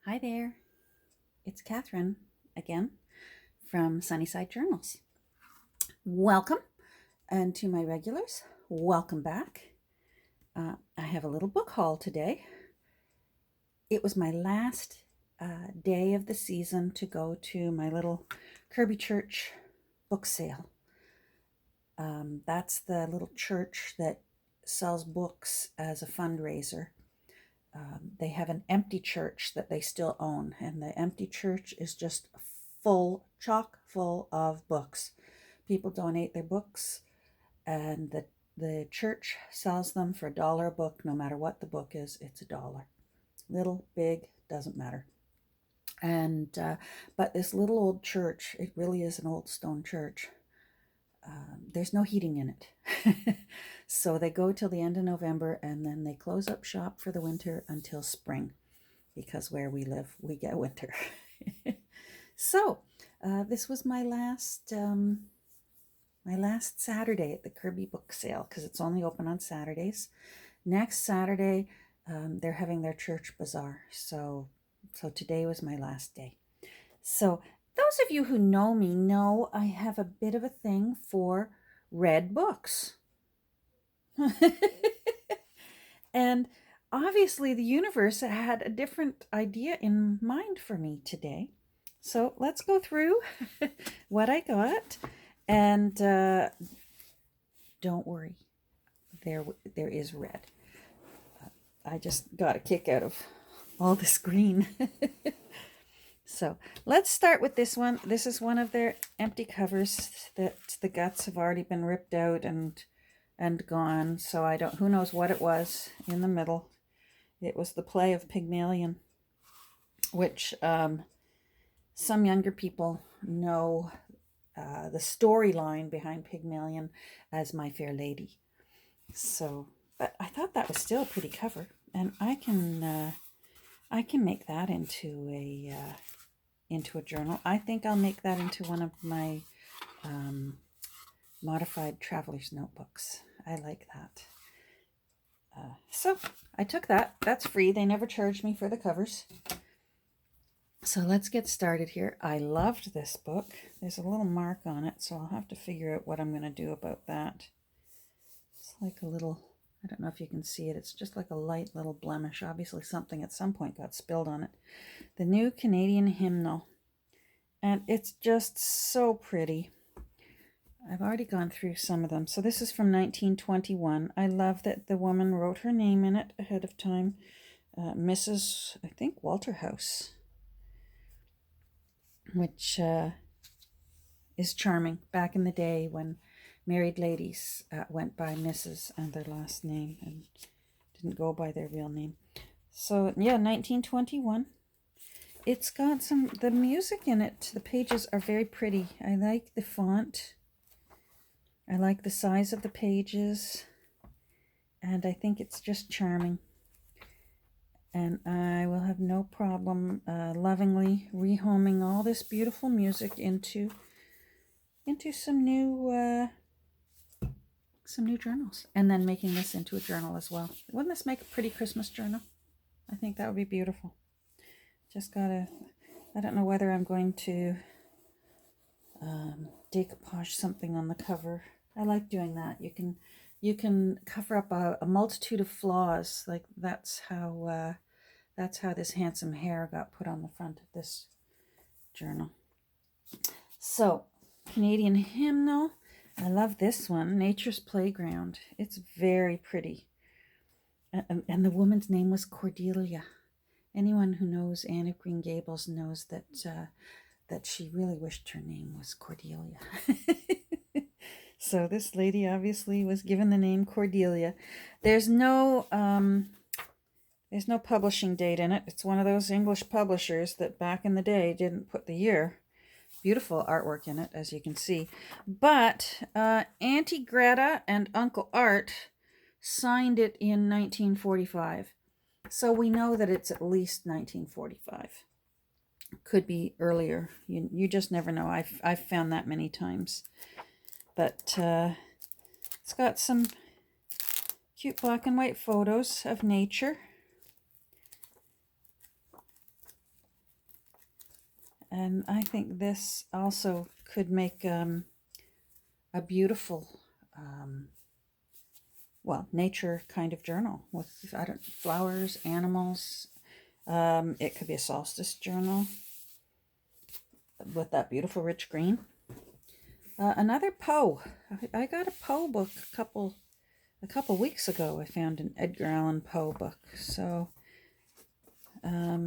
Hi there, it's Catherine again from Sunnyside Journals. Welcome, and to my regulars, welcome back. I have a little book haul today. It was my last day of the season to go to my little Kirby Church book sale. That's the little church that sells books as a fundraiser. They have an empty church that they still own, and the empty church is just full, chock full of books. People donate their books, and the church sells them for $1 a book. No matter what the book is, it's $1. Little, big, doesn't matter. And but this little old church, it really is an old stone church. There's no heating in it. So they go till the end of November, and then they close up shop for the winter until spring, because where we live, we get winter. So this was my last Saturday at the Kirby book sale, because it's only open on Saturdays. Next Saturday, they're having their church bazaar. So today was my last day. So those of you who know me know I have a bit of a thing for red books. And obviously the universe had a different idea in mind for me today. So let's go through what I got. And don't worry, there is red. I just got a kick out of all this green. So let's start with this one. This is one of their empty covers that the guts have already been ripped out and gone. So I don't, who knows what it was in the middle. It was the play of Pygmalion, which some younger people know the storyline behind Pygmalion as My Fair Lady. So, but I thought that was still a pretty cover, and I can make that into a journal. I think I'll make that into one of my modified traveler's notebooks. I like that. So I took that. That's free. They never charged me for the covers. So let's get started here. I loved this book. There's a little mark on it, so I'll have to figure out what I'm going to do about that. It's like a little, I don't know if you can see it. It's just like a light little blemish. Obviously something at some point got spilled on it. The New Canadian Hymnal. And it's just so pretty. I've already gone through some of them. So this is from 1921. I love that the woman wrote her name in it ahead of time. Mrs., I think, Walterhouse, which is charming. Back in the day when married ladies went by Mrs. and their last name and didn't go by their real name. So yeah, 1921. It's got the music in it. The pages are very pretty. I like the font. I like the size of the pages. And I think it's just charming. And I will have no problem lovingly rehoming all this beautiful music into some new journals, and then making this into a journal as well. Wouldn't this make a pretty Christmas journal? I think that would be beautiful. Just gotta, I don't know whether I'm going to decoupage something on the cover. I like doing that. You can cover up a multitude of flaws. Like that's how this handsome hair got put on the front of this journal. So, Canadian Hymnal. I love this one, Nature's Playground. It's very pretty. And the woman's name was Cordelia. Anyone who knows Anne of Green Gables knows that she really wished her name was Cordelia. So this lady obviously was given the name Cordelia. There's no publishing date in it. It's one of those English publishers that back in the day didn't put the year. Beautiful artwork in it, as you can see. But Auntie Greta and Uncle Art signed it in 1945. So we know that it's at least 1945. Could be earlier. You just never know. I've found that many times. But it's got some cute black and white photos of nature. And I think this also could make a beautiful, well, nature kind of journal with, I don't, flowers, animals. It could be a solstice journal with that beautiful rich green. Another Poe. I got a Poe book a couple weeks ago. I found an Edgar Allan Poe book. So, yeah,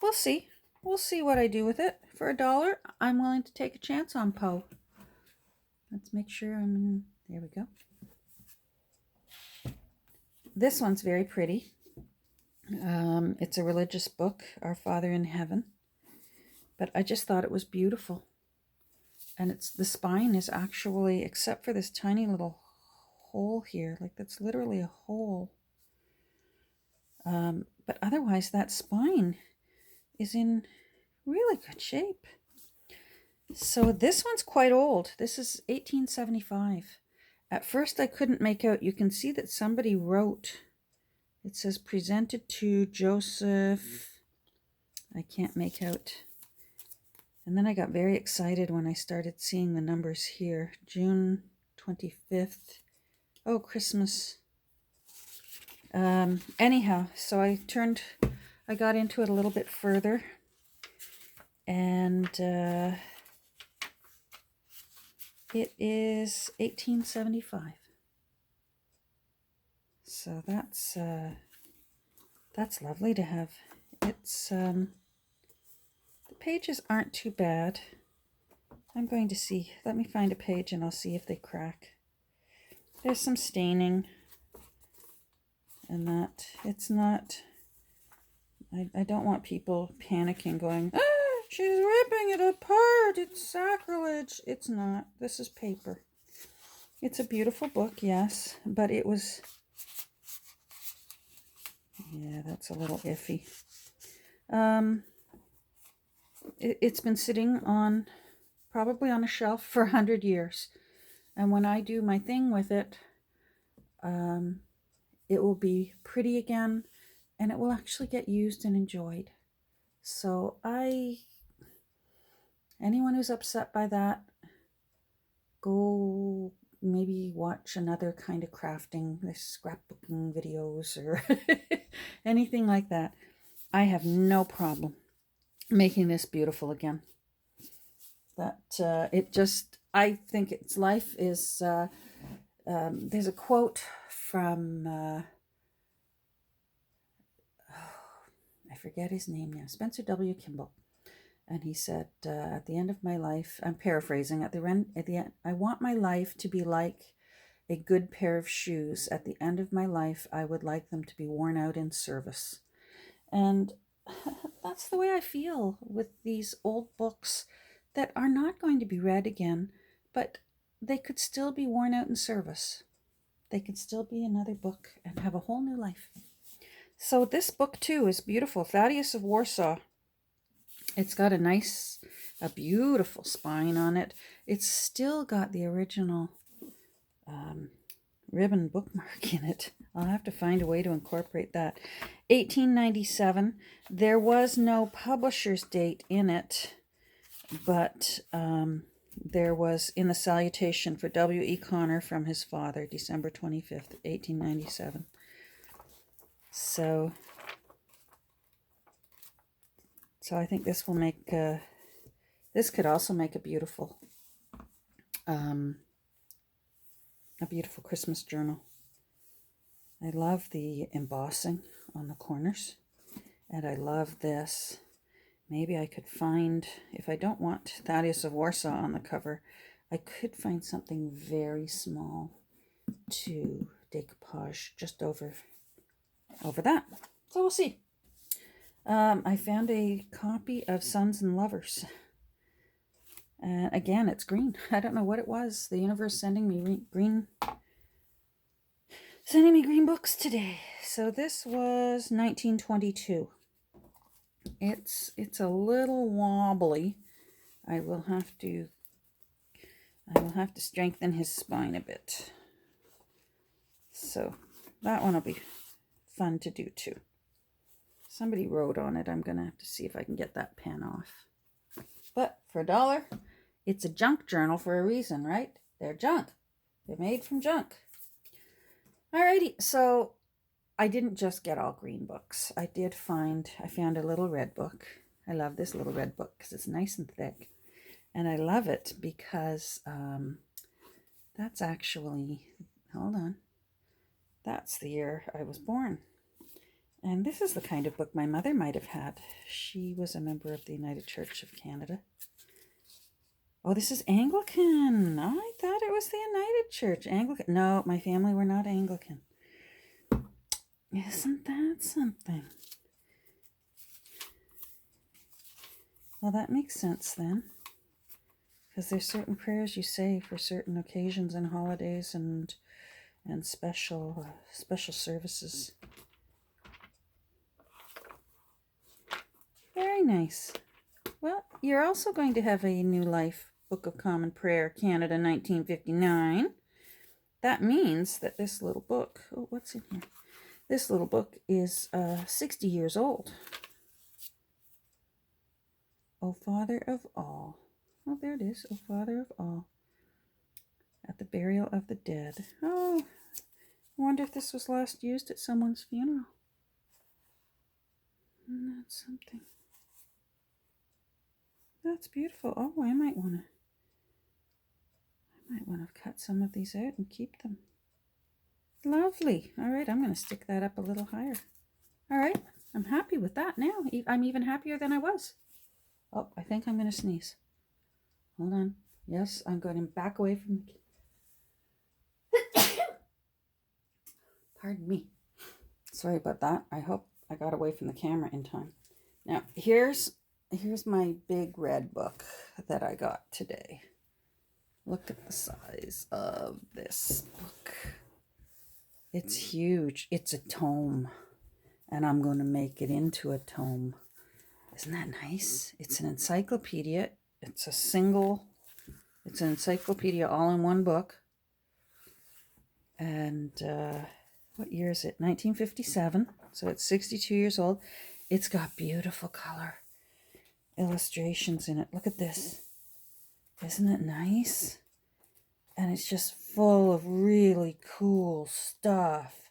we'll see. We'll see what I do with it. For $1, I'm willing to take a chance on Poe. Let's make sure I'm in. There we go. This one's very pretty. It's a religious book, Our Father in Heaven. But I just thought it was beautiful. And it's the spine is actually, except for this tiny little hole here, like that's literally a hole. But otherwise, that spine is in really good shape. So this one's quite old. This is 1875. At first, I couldn't make out. You can see that somebody wrote. It says presented to Joseph. I can't make out. And then I got very excited when I started seeing the numbers here. June 25th. Oh, Christmas. Anyhow, so I got into it a little bit further. And it is 1875. So that's lovely to have. It's the pages aren't too bad. I'm going to see. Let me find a page and I'll see if they crack. There's some staining and that. It's not. I don't want people panicking, going, "Ah, she's ripping it apart. It's sacrilege." It's not. This is paper. It's a beautiful book, yes, but it was. Yeah, that's a little iffy. It's been sitting on, probably on a shelf for 100 years. And when I do my thing with it, it will be pretty again, and it will actually get used and enjoyed. So anyone who's upset by that, go maybe watch another kind of crafting, scrapbooking videos or anything like that. I have no problem making this beautiful again. That I think its life is, there's a quote from, I forget his name now, Spencer W. Kimball. And he said, at the end of my life, I'm paraphrasing, at the end, I want my life to be like a good pair of shoes. At the end of my life, I would like them to be worn out in service. And that's the way I feel with these old books that are not going to be read again, but they could still be worn out in service. They could still be another book and have a whole new life. So this book too is beautiful. Thaddeus of Warsaw. It's got a beautiful spine on it. It's still got the original ribbon bookmark in it. I'll have to find a way to incorporate that. 1897. There was no publisher's date in it, but there was in the salutation for W.E. Connor from his father, December 25th, 1897. So I think this will make, this could also make a beautiful Christmas journal. I love the embossing on the corners, and I love this. Maybe I could find, if I don't want Thaddeus of Warsaw on the cover, I could find something very small to decoupage just over that. So we'll see. I found a copy of Sons and Lovers. And again, it's green. I don't know what it was. The universe sending me green books today. So this was 1922. It's a little wobbly. I will have to strengthen his spine a bit. So that one will be fun to do too. Somebody wrote on it. I'm going to have to see if I can get that pen off. But for $1, it's a junk journal for a reason, right? They're junk. They're made from junk. Alrighty, so I didn't just get all green books. I found a little red book. I love this little red book because it's nice and thick. And I love it because that's actually, hold on, that's the year I was born. And this is the kind of book my mother might have had. She was a member of the United Church of Canada. Oh, this is Anglican. Oh, I thought it was the United Church. Anglican. No, my family were not Anglican. Isn't that something? Well, that makes sense then. Because there's certain prayers you say for certain occasions and holidays and special services. Very nice. Well, you're also going to have a New Life Book of Common Prayer, Canada, 1959. That means that this little book, oh, what's in here? This little book is 60 years old. O Father of all. Oh, there it is. O Father of all. At the burial of the dead. Oh, I wonder if this was last used at someone's funeral. That's something. That's beautiful. Oh, I might want to cut some of these out and keep them. Lovely. All right, I'm going to stick that up a little higher. All right, I'm happy with that now. I'm even happier than I was. Oh, I think I'm going to sneeze. Hold on. Yes, I'm going to back away from the... Pardon me. Sorry about that. I hope I got away from the camera in time. Now, here's my big red book that I got today. Look at the size of this book. It's huge. It's a tome. And I'm going to make it into a tome. Isn't that nice? It's an encyclopedia. It's an encyclopedia all in one book. And what year is it? 1957. So it's 62 years old. It's got beautiful color illustrations in it. Look at this. Isn't it nice? And it's just full of really cool stuff.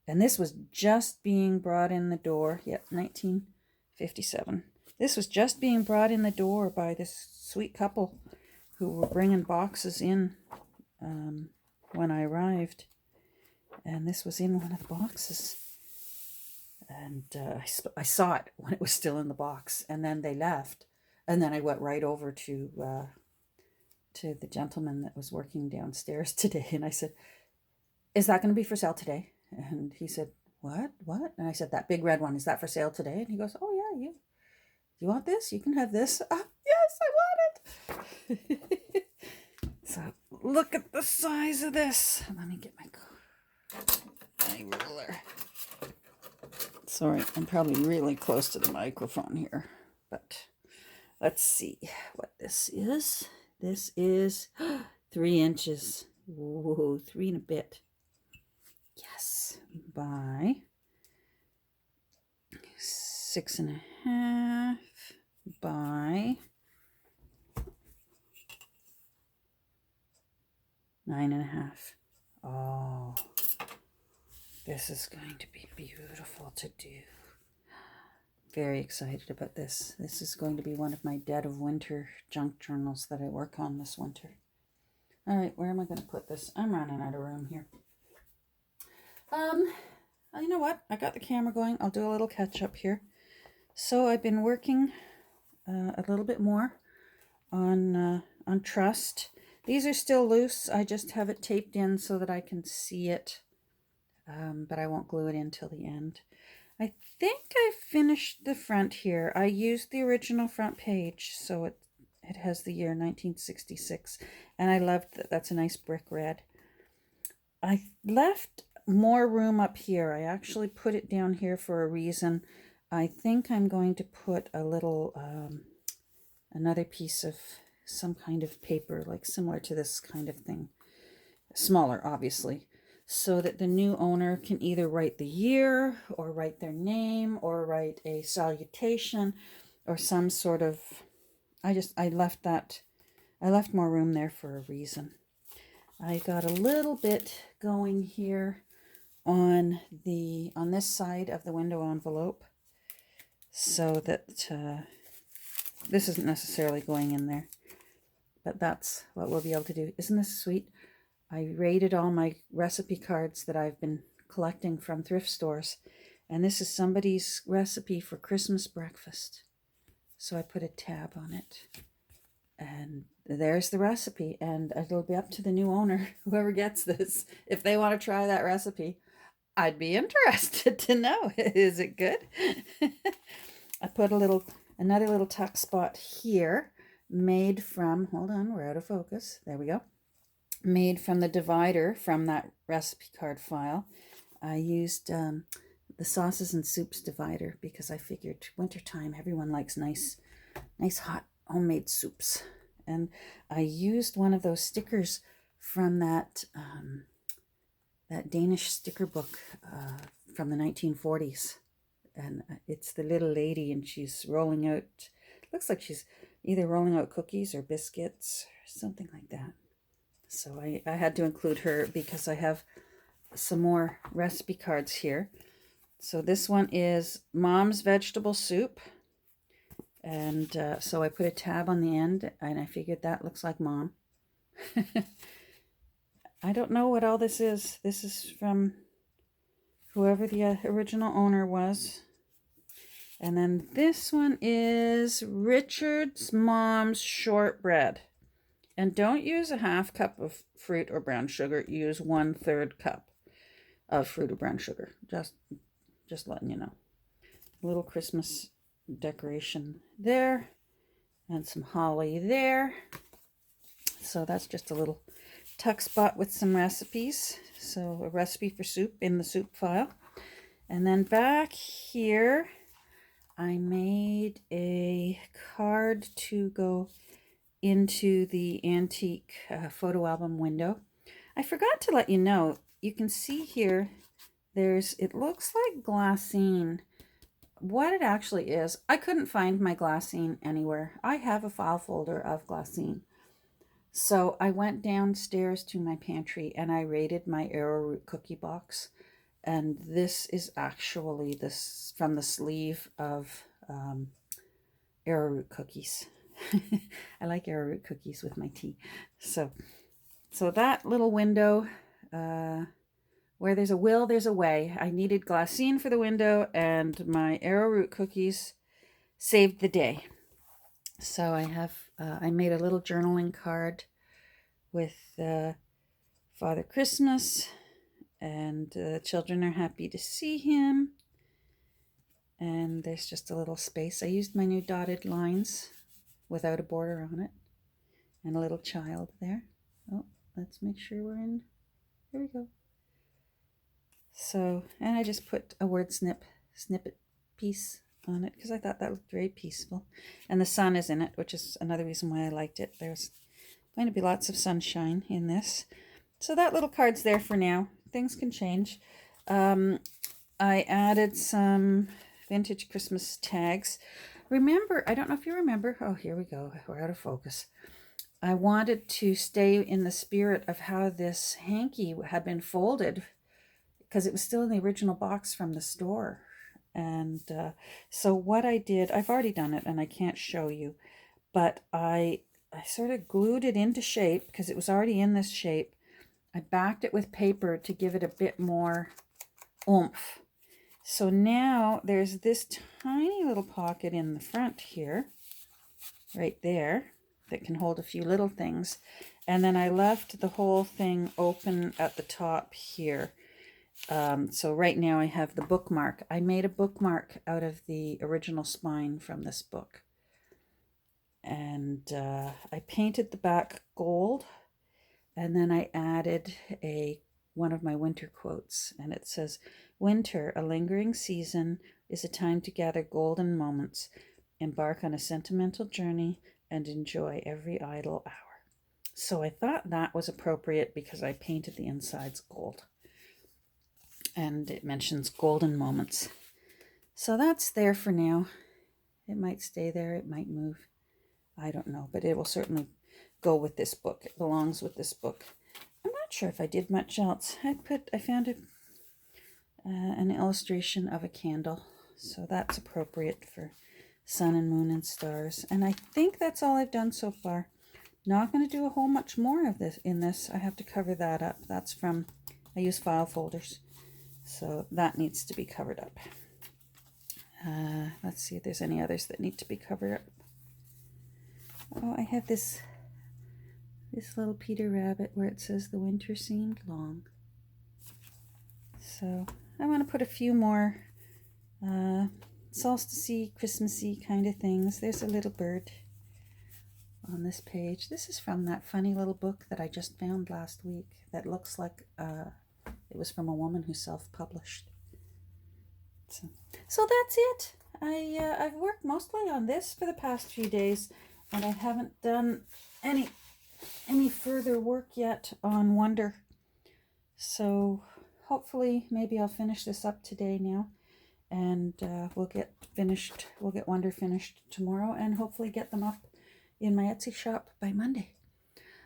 And this was just being brought in the door. Yep, 1957. This was just being brought in the door by this sweet couple who were bringing boxes in when I arrived. And this was in one of the boxes. And I saw it when it was still in the box. And then they left. And then I went right over to the gentleman that was working downstairs today. And I said, is that going to be for sale today? And he said, what? And I said, that big red one, is that for sale today? And he goes, oh, yeah. You want this? You can have this. Yes, I want it. So look at the size of this. Let me get my ruler. Sorry, I'm probably really close to the microphone here. But let's see what this is. This is 3 inches. Whoa, 3 and a bit. Yes, by 6.5 by 9.5. Oh, this is going to be beautiful to do. Very excited about this. This is going to be one of my dead of winter junk journals that I work on this winter. All right, where am I going to put this? I'm running out of room here. You know what? I got the camera going. I'll do a little catch up here. So I've been working a little bit more on Trust. These are still loose. I just have it taped in so that I can see it, but I won't glue it in till the end. I think I finished the front here. I used the original front page, so it has the year 1966, and I loved that. That's a nice brick red. I left more room up here. I actually put it down here for a reason. I think I'm going to put a little, another piece of some kind of paper, like similar to this kind of thing. Smaller, obviously. so that the new owner can either write the year or write their name or write a salutation or some sort of, I left more room there for a reason. I got a little bit going here on this side of the window envelope, so that this isn't necessarily going in there, but that's what we'll be able to do. Isn't this sweet? I rated all my recipe cards that I've been collecting from thrift stores, and this is somebody's recipe for Christmas breakfast. So I put a tab on it, and there's the recipe, and it'll be up to the new owner, whoever gets this, if they want to try that recipe. I'd be interested to know. Is it good? I put another little tuck spot here, made from, hold on, we're out of focus. There we go. Made from the divider from that recipe card file. I used the sauces and soups divider because I figured wintertime, everyone likes nice hot homemade soups. And I used one of those stickers from that Danish sticker book from the 1940s. And it's the little lady, and she's rolling out, looks like she's either rolling out cookies or biscuits, or something like that. So I had to include her because I have some more recipe cards here. So this one is Mom's Vegetable Soup. And so I put a tab on the end, and I figured that looks like Mom. I don't know what all this is. This is from whoever the original owner was. And then this one is Richard's Mom's Shortbread. And don't use a half cup of fruit or brown sugar. Use 1/3 cup of fruit or brown sugar. Just letting you know. A little Christmas decoration there, and some holly there. So that's just a little tuck spot with some recipes. So a recipe for soup in the soup file. And then back here, I made a card to go into the antique photo album window. I forgot to let you know, you can see here, it looks like glassine. What it actually is, I couldn't find my glassine anywhere. I have a file folder of glassine. So I went downstairs to my pantry and I raided my arrowroot cookie box. And this is actually this from the sleeve of arrowroot cookies. I like arrowroot cookies with my tea. So that little window, where there's a will, there's a way. I needed glassine for the window, and my arrowroot cookies saved the day. So I made a little journaling card with Father Christmas, and the children are happy to see him. And there's just a little space. I used my new dotted lines without a border on it, and a little child there. Oh, let's make sure we're in. There we go. So, and I just put a word snippet piece on it because I thought that looked very peaceful. And the sun is in it, which is another reason why I liked it. There's going to be lots of sunshine in this. So that little card's there for now. Things can change. I added some vintage Christmas tags. Remember, I don't know if you remember. Oh, here we go. We're out of focus. I wanted to stay in the spirit of how this hanky had been folded because it was still in the original box from the store. And so what I did, I've already done it and I can't show you, but I sort of glued it into shape because it was already in this shape. I backed it with paper to give it a bit more oomph. So now there's this tiny little pocket in the front here, right there, that can hold a few little things. And then I left the whole thing open at the top here. So right now I have the bookmark. I made a bookmark out of the original spine from this book. And I painted the back gold. And then I added one of my winter quotes. And it says, "Winter, a lingering season, is a time to gather golden moments, embark on a sentimental journey, and enjoy every idle hour." So I thought that was appropriate because I painted the insides gold. and it mentions golden moments. So that's there for now. It might stay there, it might move. I don't know, but it will certainly go with this book. It belongs with this book. I'm not sure if I did much else. I found an illustration of a candle, so that's appropriate for sun and moon and stars. And I think that's all I've done so far. Not going to do a whole much more of this in this. I have to cover that up. That's from, I use file folders, so that needs to be covered up. Let's see if there's any others that need to be covered up. Oh, I have this little Peter Rabbit where it says the winter seemed long. So I want to put a few more solstice-y, Christmassy kind of things. There's a little bird on this page. This is from that funny little book that I just found last week that looks like it was from a woman who self-published. So that's it. I've worked mostly on this for the past few days, and I haven't done any further work yet on Wonder. So hopefully maybe I'll finish this up today now, and we'll get Wonder finished tomorrow, and hopefully get them up in my Etsy shop by Monday.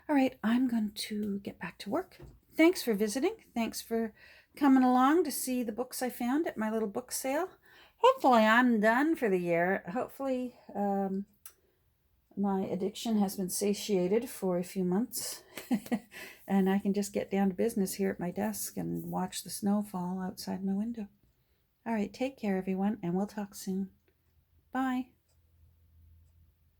All right, I'm going to get back to work. Thanks for visiting. Thanks for coming along to see the books I found at my little book sale. Hopefully I'm done for the year. Hopefully my addiction has been satiated for a few months and I can just get down to business here at my desk and watch the snow fall outside my window. All right, take care, everyone, and we'll talk soon. Bye.